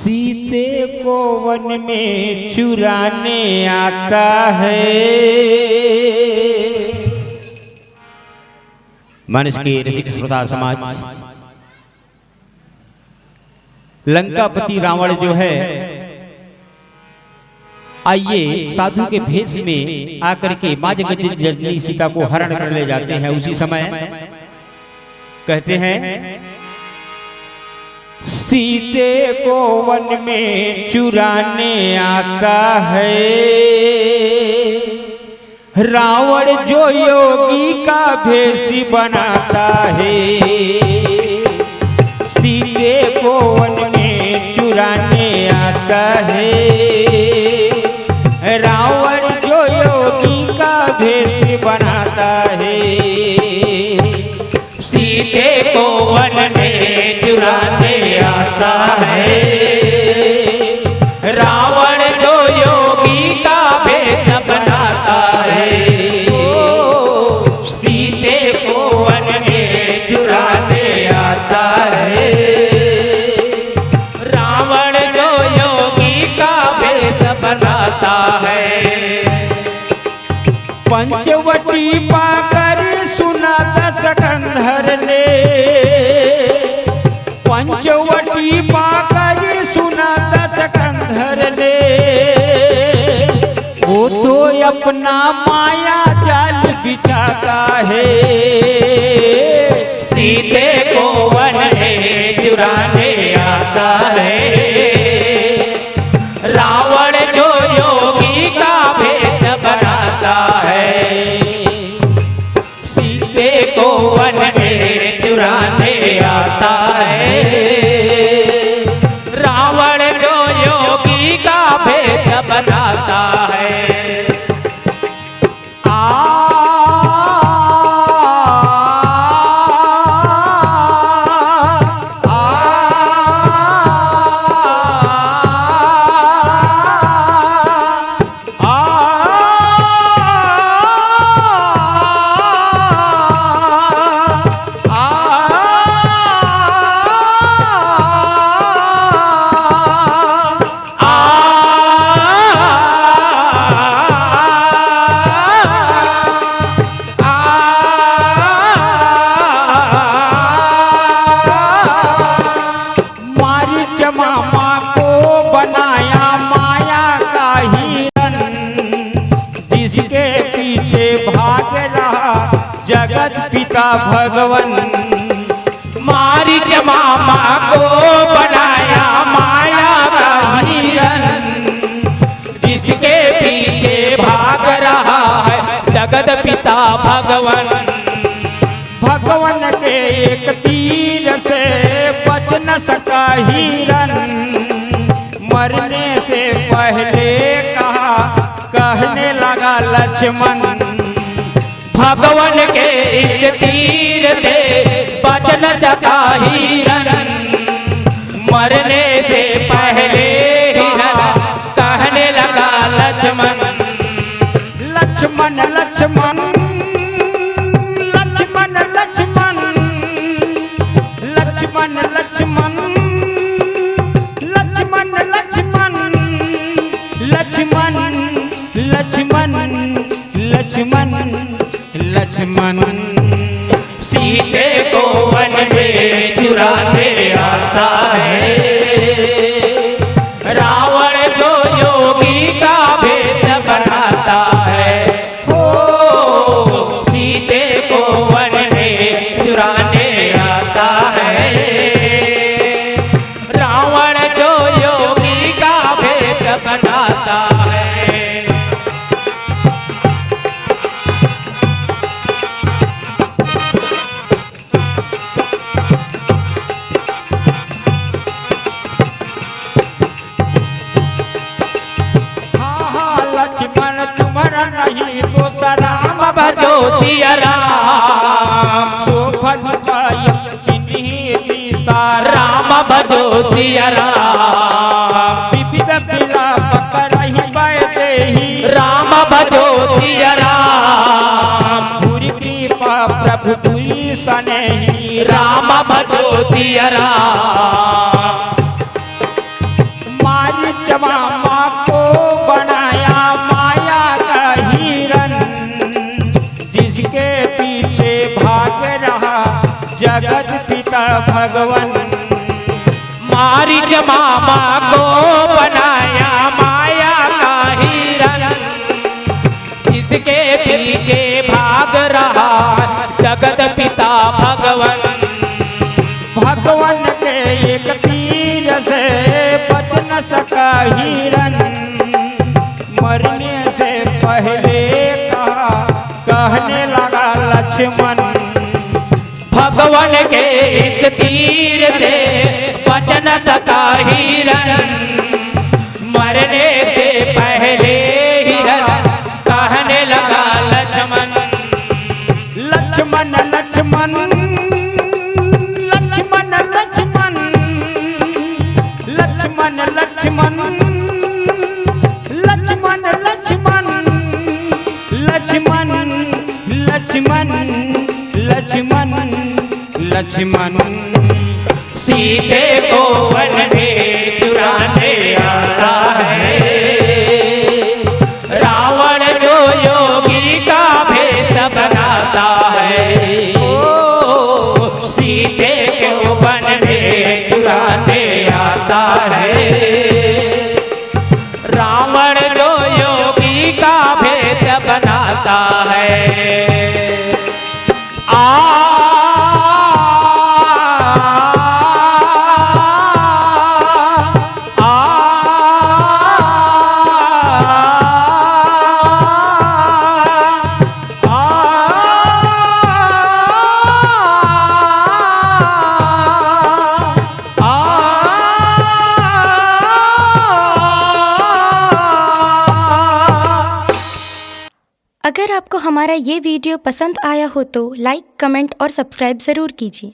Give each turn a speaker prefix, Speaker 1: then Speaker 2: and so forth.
Speaker 1: सीते को वन में चुराने आता है। मनुष्य के रसिक श्रोता समाज, लंकापति रावण जो है, आइए साधु के भेष में आकर के मां जगत जननी सीता को हरण कर ले जाते हैं। उसी समय कहते हैं, सीते को वन में चुराने आता है रावण जो योगी का भेष बनाता है। सीते को वन में चुराने आता है रावण जो योगी का भेष बनाता है।
Speaker 2: सीते को वन में चुराने आता है रावण जो योगी का भेष बनाता है। सीते को वन में चुराने आता है रावण जो योगी का भेष बनाता है।
Speaker 1: पंचवटी पाकर सुना दशकंधर ने, पंचवटी पाकर सुना दशकंधर ने, वो तो अपना माया जाल बिछाता है।
Speaker 2: सीते को वन में चुराने आता है रावण जो योगी का भेष बनाता है। सीते को वन में चुराने आता है रावण जो योगी का भेष बनाता है।
Speaker 1: जगत पिता भगवन
Speaker 2: मारीच मामा को बनाया माया का हिरन, जिसके पीछे भाग रहा है जगत पिता भगवन।
Speaker 1: भगवन के एक तीर से बच न सका हिरन, मरने से पहले कहा कहने लगा लक्ष्मण।
Speaker 2: भगवन के एक तीर से बच न सका हिरन, मरने से पहले हिरन कहने लगा लक्ष्मण।
Speaker 1: लक्ष्मण लक्ष्मण लक्ष्मण लक्ष्मण लक्ष्मण लक्ष्मण लक्ष्मण लक्ष्मण लक्ष्मण लक्ष्मण लक्ष्मण।
Speaker 2: सीते को वन में चुराने आता है रावण जो योगी का भेष बनाता है। हो सीते को वन में चुराने आता है रावण जो योगी का भेष बनाता है।
Speaker 1: लक्ष्मण तुम्हारा नहीं तो राम
Speaker 2: भजो सिया राम,
Speaker 1: शोभन
Speaker 2: राम भजो सिया राम।
Speaker 1: विविध विलाप करहि बैठे ही
Speaker 2: राम भजो सिया राम,
Speaker 1: पूरी कृपा प्रभु पूरी सनेही
Speaker 2: राम भजो सिया राम।
Speaker 1: भगवन।
Speaker 2: मारीच मामा को बनाया माया का हिरन, जिसके पीछे भाग रहा जगत पिता भगवन।
Speaker 1: भगवन के एक तीर से बच न सका हिरन, मरने से पहले कहने लगा लक्ष्मण।
Speaker 2: भगवन के एक तीर से बच न सका हिरन, मरने से पहले हिरन कहने लगा लक्ष्मण।
Speaker 1: लक्ष्मण लक्ष्मण लक्ष्मण लक्ष्मण लक्ष्मण लक्ष्मण लक्ष्मण लक्ष्मण लक्ष्मण लक्ष्मण लक्ष्मण लक्ष्मण।
Speaker 2: सीते को वन में चुराने आता है, रावण जो योगी का भेष बनाता है। ओ सीते को वन में चुराने आता है, रावण जो योगी का भेष बनाता है।
Speaker 3: अगर आपको हमारा ये वीडियो पसंद आया हो तो लाइक, कमेंट और सब्सक्राइब ज़रूर कीजिए।